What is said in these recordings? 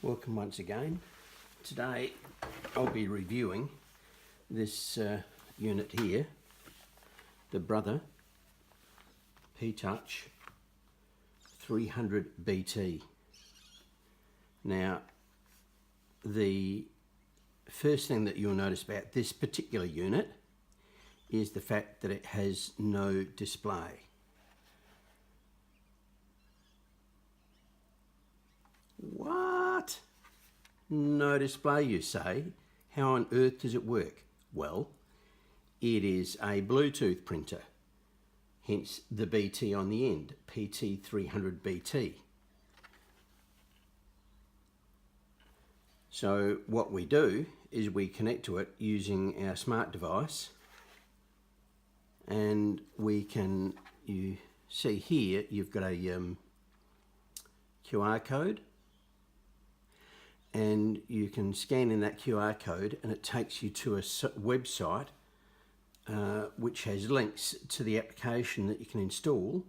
Welcome once again. Today I'll be reviewing this unit here, the Brother PT-P300BT. Now, the first thing that you'll notice about this particular unit is the fact that it has no display. What? No display, you say? How on earth does it work? Well, it is a Bluetooth printer, hence the BT on the end, PT-300BT. So what we do is we connect to it using our smart device, and we can, you see here, you've got a QR code, and you can scan in that QR code and it takes you to a website which has links to the application that you can install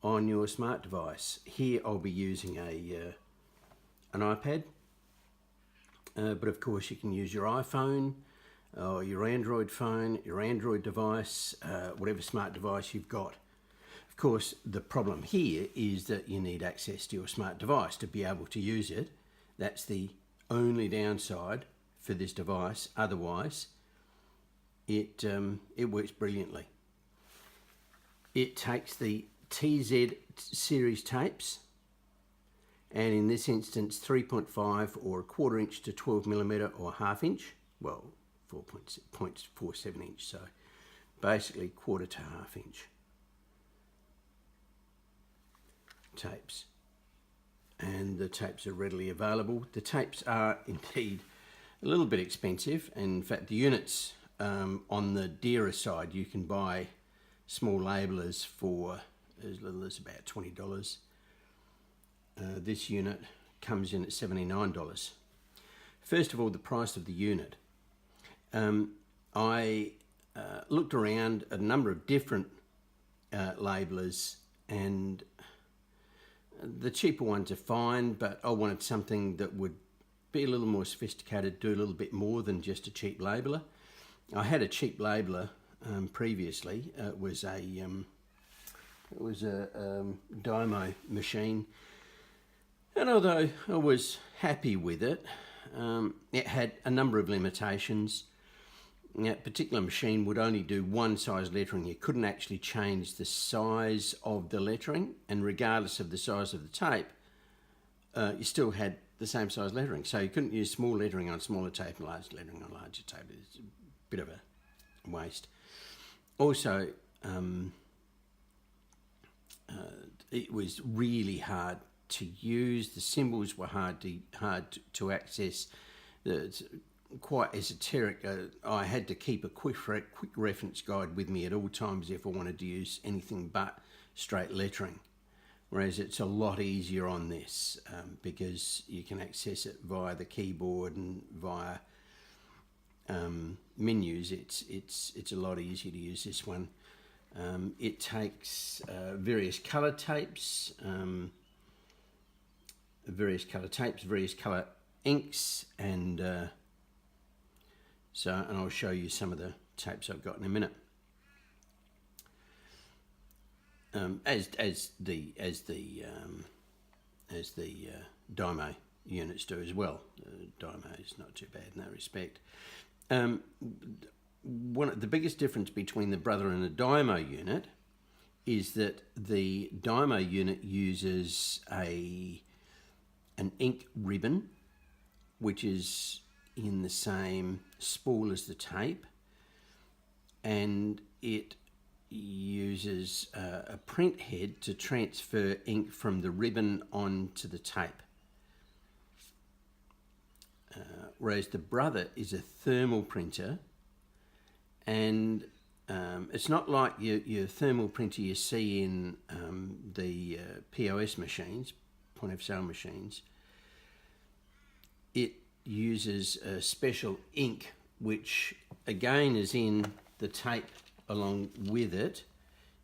on your smart device. Here I'll be using an iPad, but of course you can use your iPhone or your Android phone, your Android device, whatever smart device you've got. Of course, the problem here is that you need access to your smart device to be able to use it. That's the only downside for this device. Otherwise, it works brilliantly. It takes the TZ series tapes, and in this instance 3.5 or 1/4 inch to 12mm or 1/2 inch, well 4.47 inch, so basically 1/4 to 1/2 inch tapes, and the tapes are readily available. The tapes are indeed a little bit expensive. In fact, the units on the dearer side, you can buy small labellers for as little as about $20. This unit comes in at $79. First of all, the price of the unit. I looked around at a number of different labellers, and the cheaper ones are fine, but I wanted something that would be a little more sophisticated, do a little bit more than just a cheap labeller. I had a cheap labeller previously. It was a Dymo machine, and although I was happy with it, it had a number of limitations. That particular machine would only do one size lettering. You couldn't actually change the size of the lettering, and regardless of the size of the tape, you still had the same size lettering. So you couldn't use small lettering on smaller tape and large lettering on larger tape. It's a bit of a waste. Also, it was really hard to use. The symbols were hard to access. It's quite esoteric. I had to keep a quick reference guide with me at all times if I wanted to use anything but straight lettering, whereas it's a lot easier on this because you can access it via the keyboard and via menus. It's a lot easier to use this one. It takes various colour tapes, various colour inks, and and I'll show you some of the tapes I've got in a minute. As the Dymo units do as well. Dymo is not too bad in that respect. The biggest difference between the Brother and the Dymo unit is that the Dymo unit uses an ink ribbon, which is in the same spool as the tape, and it uses a print head to transfer ink from the ribbon onto the tape. Whereas the Brother is a thermal printer, and it's not like your thermal printer you see in the POS machines, point of sale machines. It uses a special ink, which again is in the tape along with it.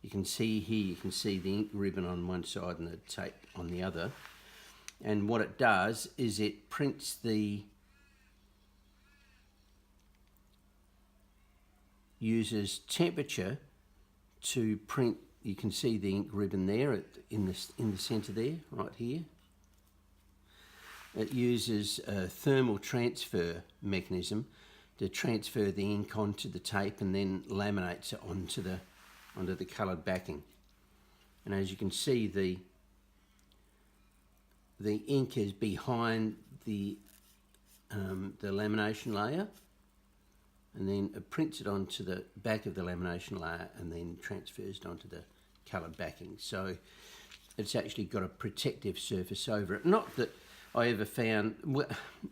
You can see here, you can see the ink ribbon on one side and the tape on the other. And what it does is it prints uses temperature to print. You can see the ink ribbon there in the center there, right here. It uses a thermal transfer mechanism to transfer the ink onto the tape and then laminates it onto the coloured backing. And as you can see, the ink is behind the lamination layer, and then it prints it onto the back of the lamination layer and then transfers it onto the coloured backing. So it's actually got a protective surface over it. Not that I ever found, well,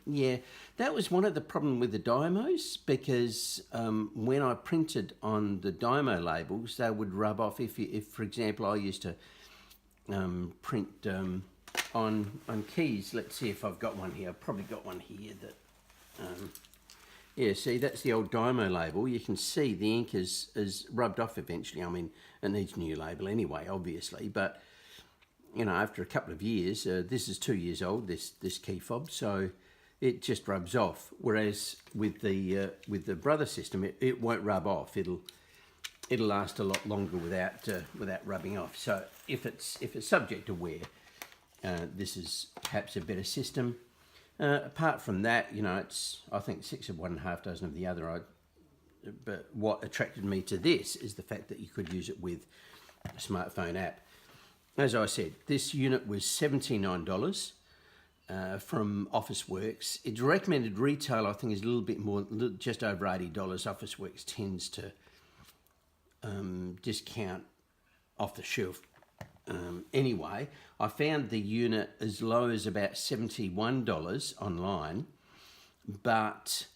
yeah, that was one of the problem with the Dymos, because when I printed on the Dymo labels, they would rub off. If for example, I used to print on keys. Let's see if I've got one here. I've probably got one here that, yeah, see, that's the old Dymo label. You can see the ink is rubbed off eventually. I mean, it needs a new label anyway, obviously, but you know, after a couple of years, this is 2 years old, this key fob, so it just rubs off. Whereas with the Brother system, it won't rub off. It'll last a lot longer without rubbing off. So if it's subject to wear, this is perhaps a better system. Apart from that, you know, I think 6 of one and a half dozen of the other. But what attracted me to this is the fact that you could use it with a smartphone app. As I said, this unit was $79 from Officeworks. Its recommended retail, I think, is a little bit more, just over $80. Officeworks tends to discount off the shelf. Anyway, I found the unit as low as about $71 online, but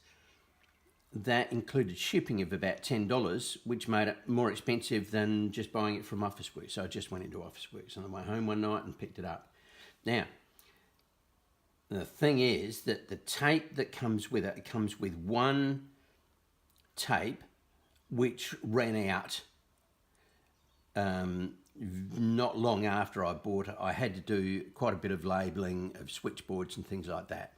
that included shipping of about $10, which made it more expensive than just buying it from Officeworks. So I just went into Officeworks on the way home one night and picked it up. Now, the thing is that the tape that comes with it comes with one tape which ran out not long after I bought it. I had to do quite a bit of labelling of switchboards and things like that.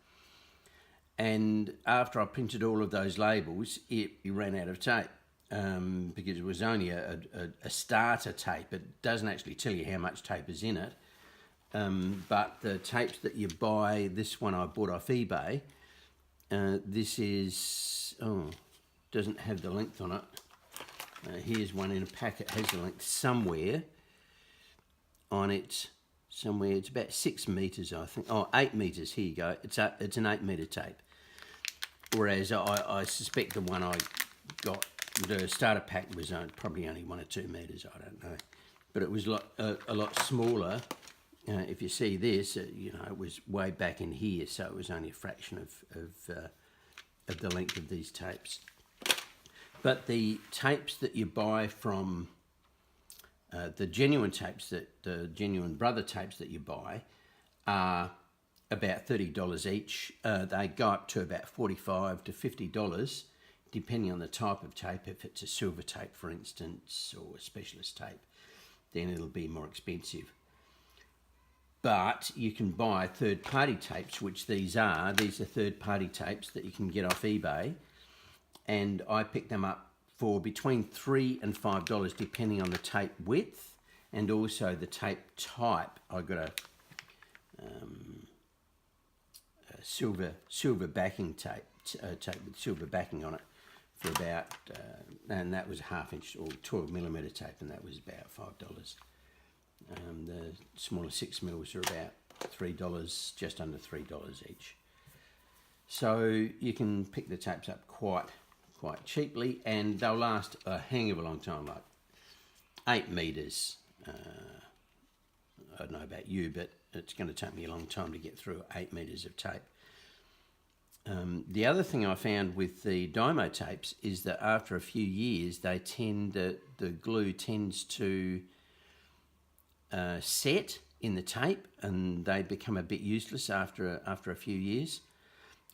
And after I printed all of those labels, it ran out of tape because it was only a starter tape. It doesn't actually tell you how much tape is in it. But the tapes that you buy, this one I bought off eBay, this is, doesn't have the length on it. Here's one in a packet, has the length somewhere on it. Somewhere, it's about 6 meters, I think. 8 meters, here you go. It's an 8 meter tape. Whereas I suspect the one I got, the starter pack, was probably only 1 or 2 meters, I don't know. But it was a lot smaller. If you see this, you know, it was way back in here, so it was only a fraction of the length of these tapes. But the tapes that you buy from the genuine tapes, the genuine Brother tapes that you buy, are about $30 each. They go up to about $45 to $50, depending on the type of tape. If it's a silver tape, for instance, or a specialist tape, then it'll be more expensive. But you can buy third-party tapes, which these are. These are third-party tapes that you can get off eBay, and I picked them up for between $3 and $5, depending on the tape width and also the tape type. I got a silver backing tape with silver backing on it for about, and that was a 1/2 inch or 12 millimeter tape, and that was about $5. The smaller 6 mils are about $3, just under $3 each. So you can pick the tapes up quite cheaply, and they'll last a hang of a long time, like 8 meters. I don't know about you, but it's going to take me a long time to get through 8 meters of tape. The other thing I found with the Dymo tapes is that after a few years, the glue tends to set in the tape, and they become a bit useless after a few years.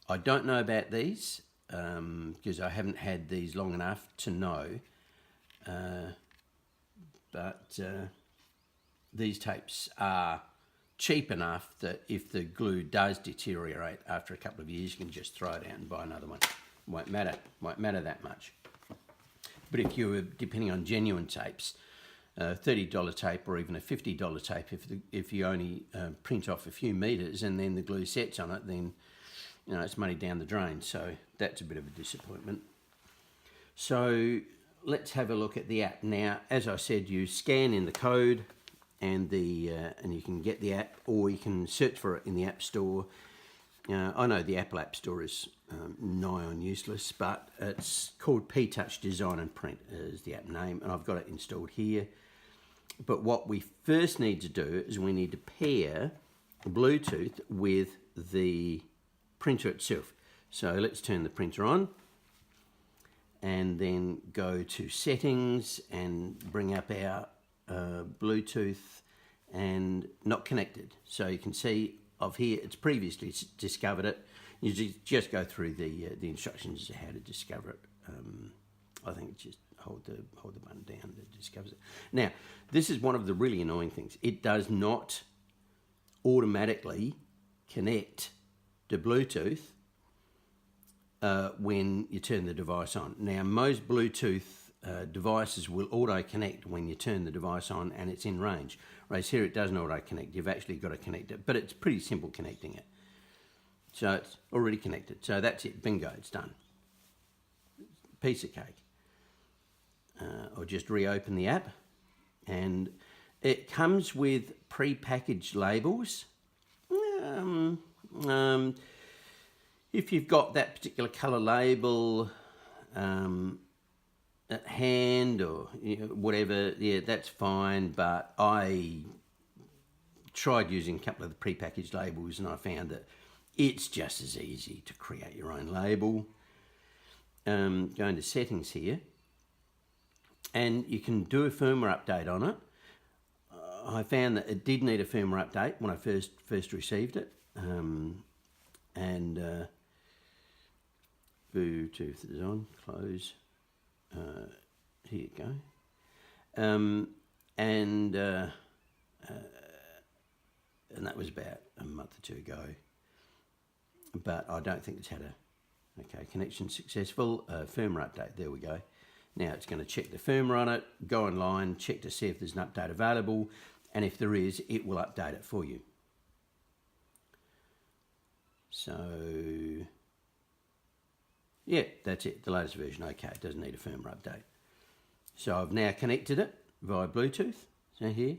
I don't know about these because I haven't had these long enough to know, but these tapes are cheap enough that if the glue does deteriorate after a couple of years, you can just throw it out and buy another one. Won't matter that much. But if you were depending on genuine tapes, a $30 tape or even a $50 tape, if you only print off a few meters and then the glue sets on it, then it's money down the drain. So that's a bit of a disappointment. So let's have a look at the app. Now, as I said, you scan in the code and you can get the app, or you can search for it in the App Store. I know the Apple App Store is nigh on useless, but it's called P-Touch Design&Print is the app name, and I've got it installed here. But what we first need to do is we need to pair Bluetooth with the printer itself. So let's turn the printer on and then go to settings and bring up our Bluetooth and not connected. So you can see of here it's previously discovered it. You just go through the instructions as to how to discover it. I think it's just hold the button down that discovers it. Now, this is one of the really annoying things. It does not automatically connect to Bluetooth when you turn the device on. Now, most Bluetooth devices will auto-connect when you turn the device on and it's in range. Whereas here it doesn't auto-connect. You've actually got to connect it, but it's pretty simple connecting it. So it's already connected. So that's it. Bingo, it's done. Piece of cake. I'll just reopen the app, and it comes with pre-packaged labels. If you've got that particular colour label at hand or whatever, yeah, that's fine. But I tried using a couple of the pre-packaged labels, and I found that it's just as easy to create your own label. Go into settings here, and you can do a firmware update on it. I found that it did need a firmware update when I first received it. Bluetooth is on, close. Here you go. And that was about a month or two ago. But I don't think it's had a... Okay, connection successful. Firmware update, there we go. Now it's going to check the firmware on it, go online, check to see if there's an update available, and if there is, it will update it for you. So, yeah, that's it, the latest version. Okay, it doesn't need a firmware update. So I've now connected it via Bluetooth, so here.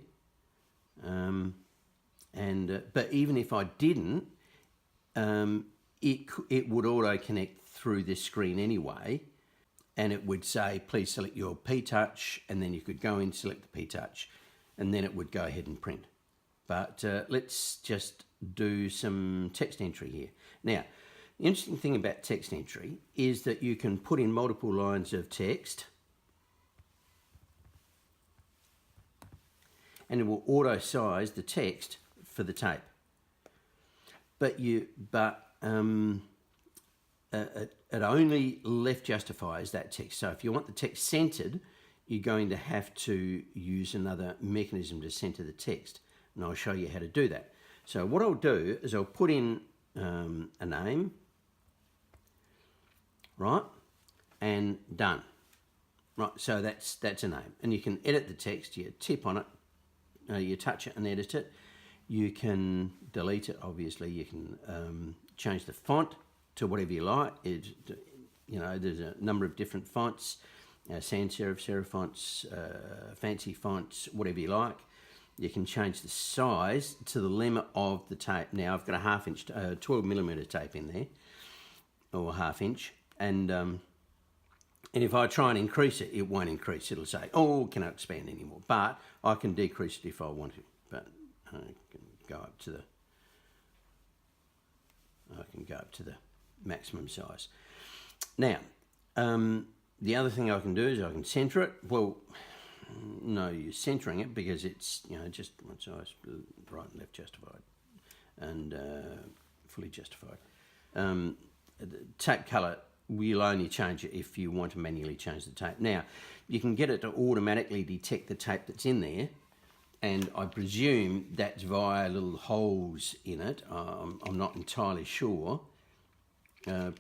But even if I didn't, it would auto-connect through this screen anyway, and it would say, please select your P-Touch, and then you could go in, select the P-Touch, and then it would go ahead and print. But let's just do some text entry here. Now, the interesting thing about text entry is that you can put in multiple lines of text, and it will auto-size the text for the tape. But it only left justifies that text. So if you want the text centered, you're going to have to use another mechanism to center the text. And I'll show you how to do that. So what I'll do is I'll put in a name, right, and done. Right, so that's a name. And you can edit the text, you tip on it, you touch it and edit it. You can delete it, obviously. You can change the font to whatever you like. There's a number of different fonts, sans serif, serif fonts, fancy fonts, whatever you like. You can change the size to the limit of the tape. Now I've got a 1/2 inch, 12mm tape in there, or 1/2 inch, and if I try and increase it, it won't increase. It'll say, oh, can I expand anymore? But I can decrease it if I want to. But I can go up to the maximum size. Now, the other thing I can do is I can center it. Well, no use centering it because it's just one size, right and left justified, and fully justified. The tape color, we'll only change it if you want to manually change the tape. Now, you can get it to automatically detect the tape that's in there and I presume that's via little holes in it. I'm not entirely sure.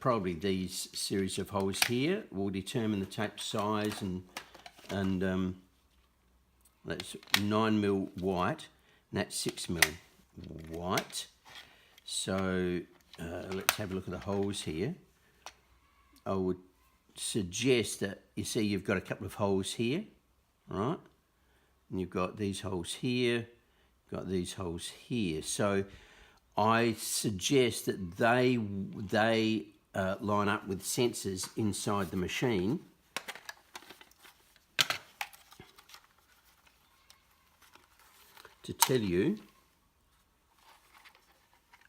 Probably these series of holes here will determine the tape size, and that's 9mm white, and that's 6mm white. So let's have a look at the holes here. I would suggest that, you see, you've got a couple of holes here, right? And you've got these holes here, got these holes here. So I suggest that they line up with sensors inside the machine. To tell you,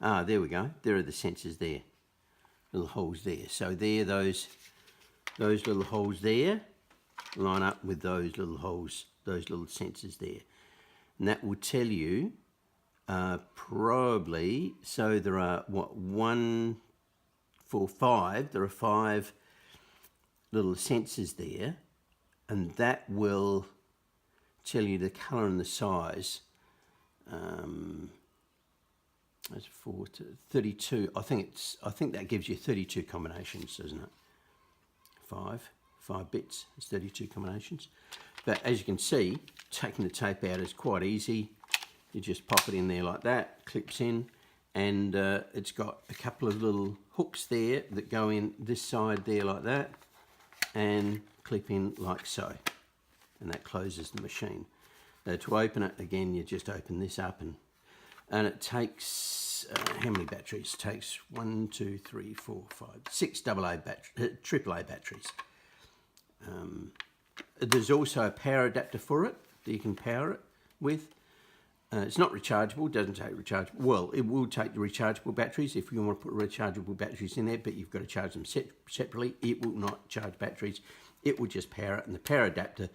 there we go. There are the sensors there, little holes there. So there, those little holes there line up with those little holes, those little sensors there, and that will tell you probably. So there are what, 1, 4, 5. There are 5 little sensors there, and that will tell you the colour and the size. That's 4 to 32. I think that gives you 32 combinations, doesn't it? 5 bits. It's 32 combinations. But as you can see, taking the tape out is quite easy. You just pop it in there like that, clips in, and it's got a couple of little hooks there that go in this side there like that, and clip in like so, and that closes the machine. To open it again, you just open this up, and it takes how many batteries? It takes 1, 2, 3, 4, 5, 6 AAA batteries. There's also a power adapter for it that you can power it with. It's not rechargeable, doesn't take rechargeable. Well, it will take the rechargeable batteries if you want to put rechargeable batteries in there, but you've got to charge them separately. It will not charge batteries. It will just power it, and the power adapter,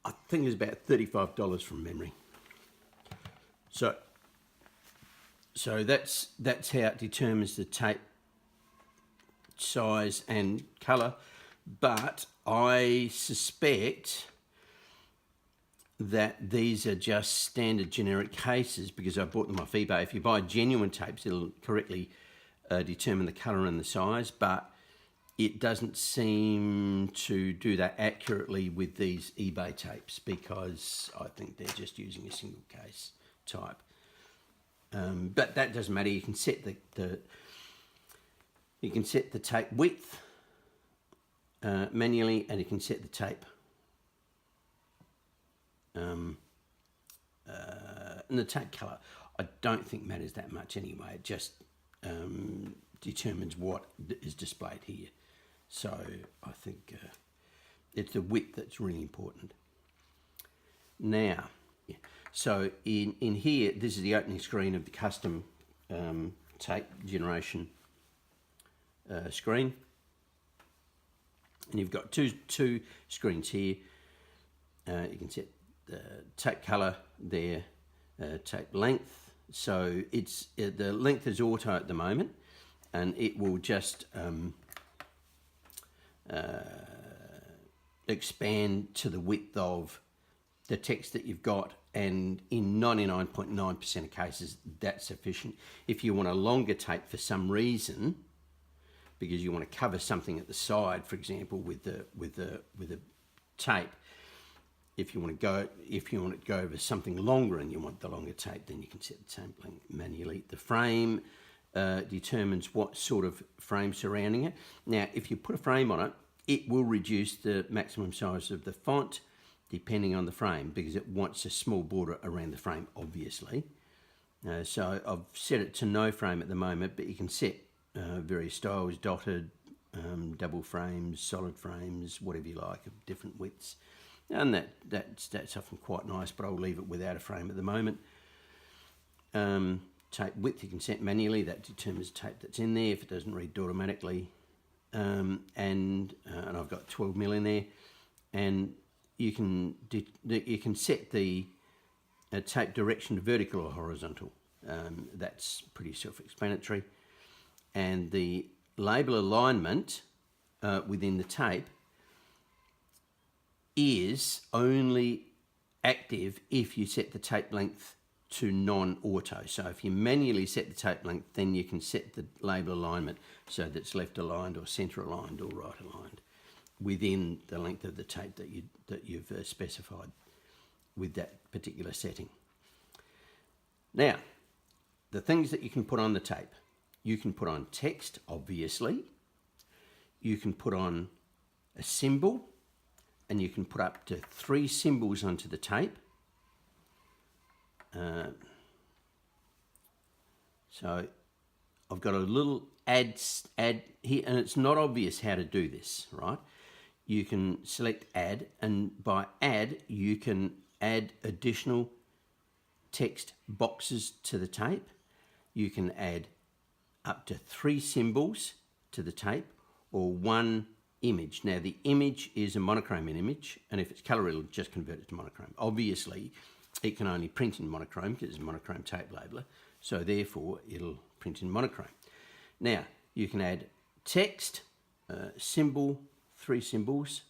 I think, is about $35 from memory. So that's how it determines the tape size and colour. But I suspect that these are just standard generic cases, because I bought them off eBay. If you buy genuine tapes, it'll correctly determine the colour and the size, but it doesn't seem to do that accurately with these eBay tapes, because I think they're just using a single case type. But that doesn't matter. You can set the tape width manually, and you can set the tape and the tape colour. I don't think matters that much anyway. It just determines what is displayed here. So I think it's the width that's really important. Now, so in here, this is the opening screen of the custom tape generation screen, and you've got two screens here. You can set the tape color there, tape length. So it's the length is auto at the moment, and it will just expand to the width of the text that you've got, and in 99.9% of cases that's sufficient. If you want a longer tape for some reason, because you want to cover something at the side, for example, with the tape, if you want to go over something longer and you want the longer tape, then you can set the tape length manually. The frame determines what sort of frame surrounding it. Now, if you put a frame on it, it will reduce the maximum size of the font depending on the frame, because it wants a small border around the frame, obviously. So I've set it to no frame at the moment, but you can set various styles: dotted, double frames, solid frames, whatever you like, of different widths. And that's often quite nice, but I'll leave it without a frame at the moment. Tape width you can set manually. That determines the tape that's in there if it doesn't read automatically. And I've got 12mm in there, and you can set the tape direction to vertical or horizontal. That's pretty self-explanatory. And the label alignment within the tape is only active if you set the tape length to non-auto. So if you manually set the tape length, then you can set the label alignment so that it's left aligned or center aligned or right aligned within the length of the tape that you've specified with that particular setting. Now, the things that you can put on the tape. You can put on text, obviously. You can put on a symbol, and you can put up to 3 symbols onto the tape. So I've got a little add here, and it's not obvious how to do this, right? You can select add, and by add, you can add additional text boxes to the tape. You can add up to 3 symbols to the tape or 1 image. Now the image is a monochrome image, and if it's colour it'll just convert it to monochrome. Obviously it can only print in monochrome because it's a monochrome tape labeler, so therefore it'll print in monochrome. Now you can add text, symbol, 3 symbols.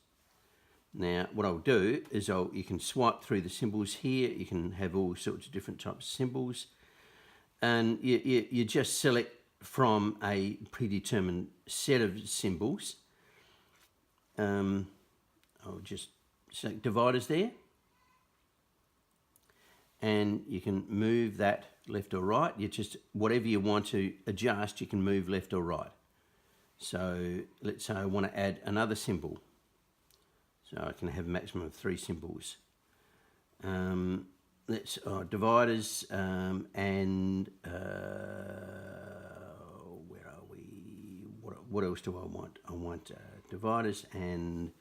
Now what I'll do is you can swipe through the symbols here. You can have all sorts of different types of symbols, and you just select from a predetermined set of symbols. I'll just select dividers there, and you can move that left or right. You just, whatever you want to adjust, you can move left or right. So let's say I want to add another symbol. So I can have a maximum of 3 symbols. Let's dividers and where are we? What else do I want? I want dividers and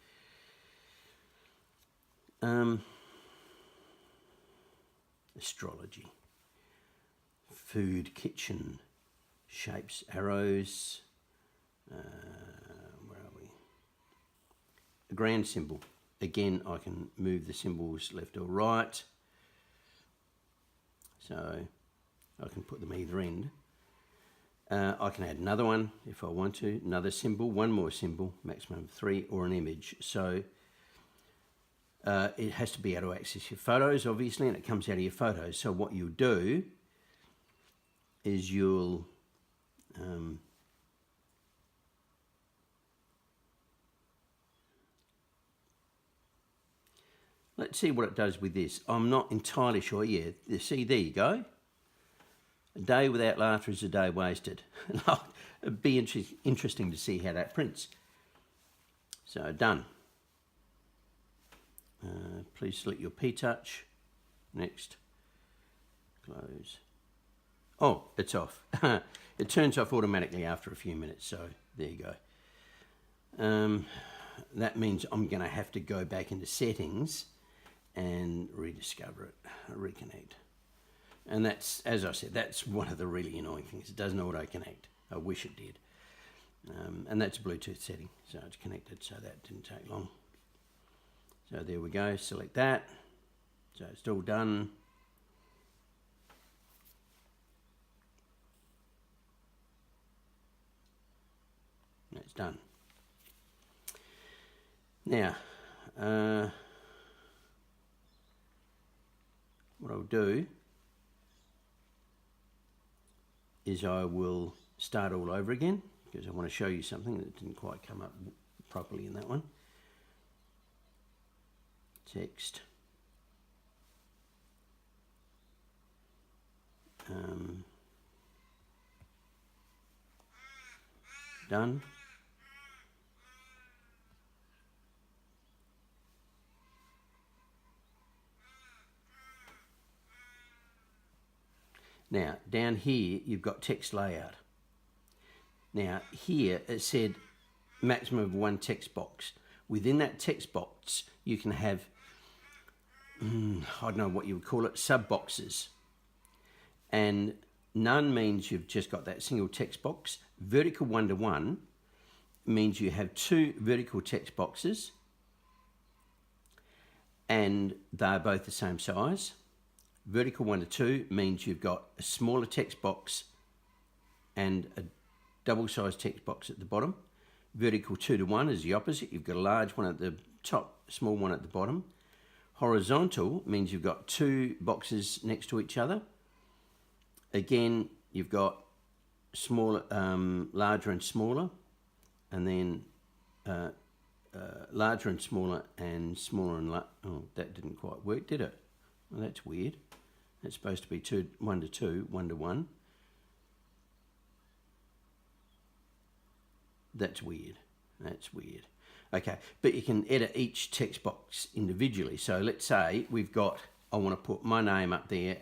astrology, food, kitchen, shapes, arrows. Where are we? A grand symbol. Again, I can move the symbols left or right. So I can put them either end. I can add another one if I want to, another symbol, 1 more symbol, maximum of 3, or an image. So it has to be able to access your photos, obviously, and it comes out of your photos. So what you'll do is you'll let's see what it does with this. I'm not entirely sure. Yeah, see, there you go. A day without laughter is a day wasted. It'd be interesting to see how that prints. So, done. Please select your P-Touch. Next. Close. Oh, it's off. It turns off automatically after a few minutes, so there you go. That means I'm going to have to go back into settings and rediscover it, reconnect. And that's, as I said, that's one of the really annoying things. It doesn't auto-connect. I wish it did. And that's a Bluetooth setting, so it's connected, so that didn't take long. So there we go, select that. So it's all done. That's done. Now, what I'll do is I will start all over again because I want to show you something that didn't quite come up properly in that one. Text. Done. Now, down here, you've got text layout. Now, here it said maximum of 1 text box. Within that text box, you can have, I don't know what you would call it, sub-boxes. And none means you've just got that single text box. Vertical 1-to-1 means you have 2 vertical text boxes, and they're both the same size. Vertical 1-to-2 means you've got a smaller text box and a double-sized text box at the bottom. Vertical 2-to-1 is the opposite. You've got a large one at the top, small one at the bottom. Horizontal means you've got two boxes next to each other. Again, you've got smaller, larger and smaller, and then larger and smaller and smaller and oh, that didn't quite work, did it? Well, that's weird. That's supposed to be 1 to 2, 1 to 1. That's weird. That's weird. Okay, but you can edit each text box individually. So let's say we've got, I want to put my name up there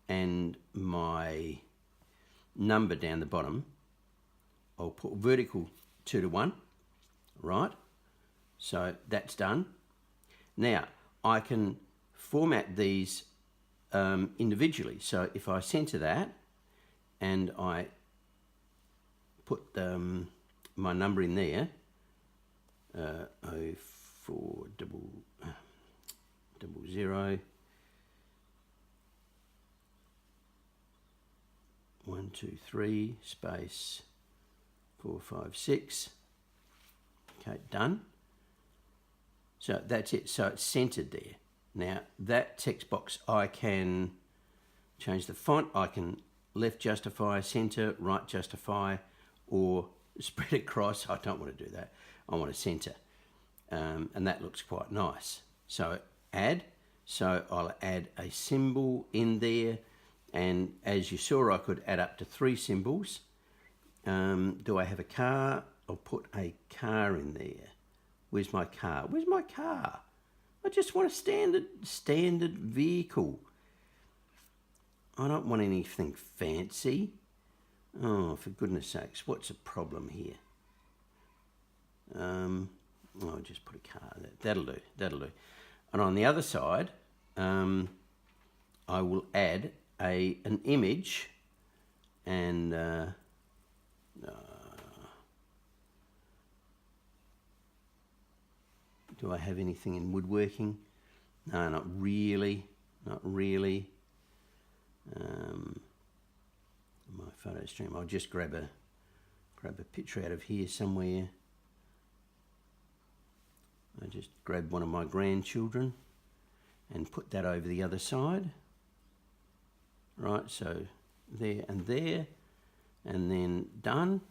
and my number down the bottom. I'll put vertical 2 to 1, right? So that's done. Now I can format these individually. So if I center that and I put my number in there, 0400 123 space 456. Okay, done. So that's it. So it's centered there. Now that text box, I can change the font. I can left justify, center, right justify, or spread across. I don't want to do that. I want to center. And that looks quite nice. So add. So I'll add a symbol in there. And as you saw, I could add up to 3 symbols. Do I have a car? I'll put a car in there. Where's my car? Where's my car? I just want a standard vehicle. I don't want anything fancy. Oh, for goodness sakes, what's the problem here? I'll just put a car there. That'll do. And on the other side, I will add an image, and do I have anything in woodworking? No, not really. My photo stream. I'll just grab a picture out of here somewhere. I just grab one of my grandchildren and put that over the other side. Right, so there, and then done.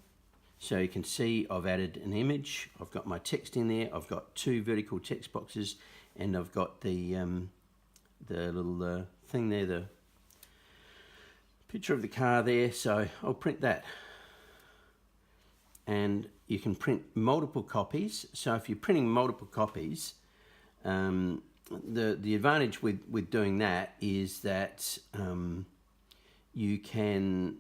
So you can see I've added an image. I've got my text in there. I've got 2 vertical text boxes, and I've got the little thing there, the picture of the car there. So I'll print that. And you can print multiple copies. So if you're printing multiple copies, the advantage with doing that is that you can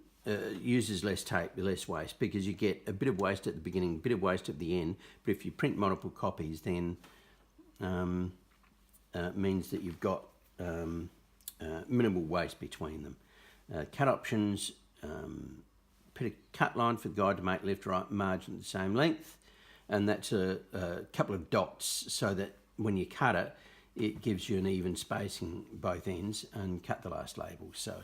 uses less tape, less waste, because you get a bit of waste at the beginning, a bit of waste at the end. But if you print multiple copies, then it means that you've got minimal waste between them. Cut options, put a cut line for the guide to make left right margin the same length, and that's a couple of dots so that when you cut it, it gives you an even spacing both ends, and cut the last label. So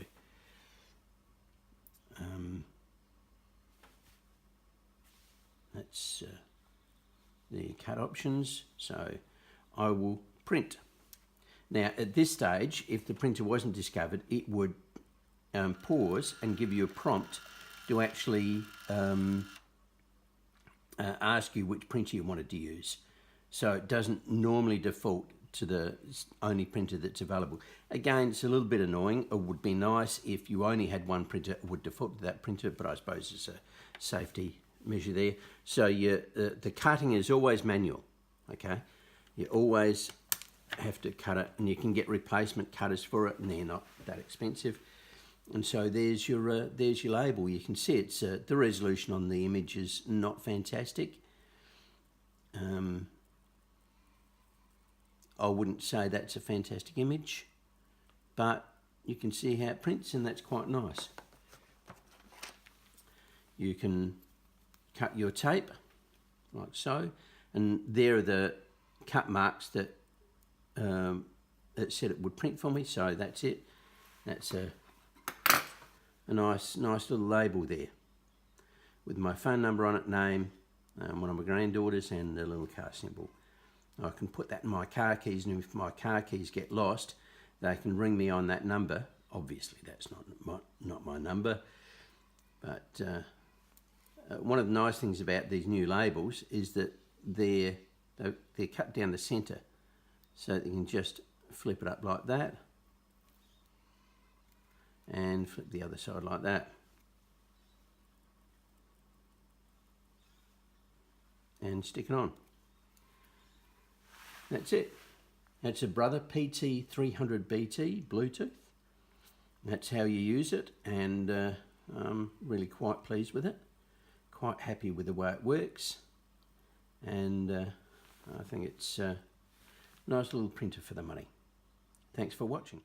that's the cut options. So I will print. Now at this stage, if the printer wasn't discovered, it would pause and give you a prompt to actually ask you which printer you wanted to use. So it doesn't normally default to the only printer that's available. Again, it's a little bit annoying. It would be nice if you only had one printer, it would default to that printer, but I suppose it's a safety measure there. So the cutting is always manual, okay? You always have to cut it, and you can get replacement cutters for it, and they're not that expensive. And so there's your label. You can see it's the resolution on the image is not fantastic. I wouldn't say that's a fantastic image, but you can see how it prints, and that's quite nice. You can cut your tape like so, and there are the cut marks that it said it would print for me. So that's it. That's a nice little label there with my phone number on it, name, one of my granddaughters, and a little car symbol. I can put that in my car keys, and if my car keys get lost, they can ring me on that number. Obviously that's not my number, but one of the nice things about these new labels is that they're cut down the center, so that you can just flip it up like that and flip the other side like that, and stick it on. That's it. That's a Brother PT-P300BT Bluetooth. That's how you use it, and I'm really quite pleased with it. Quite happy with the way it works, and I think it's a nice little printer for the money. Thanks for watching.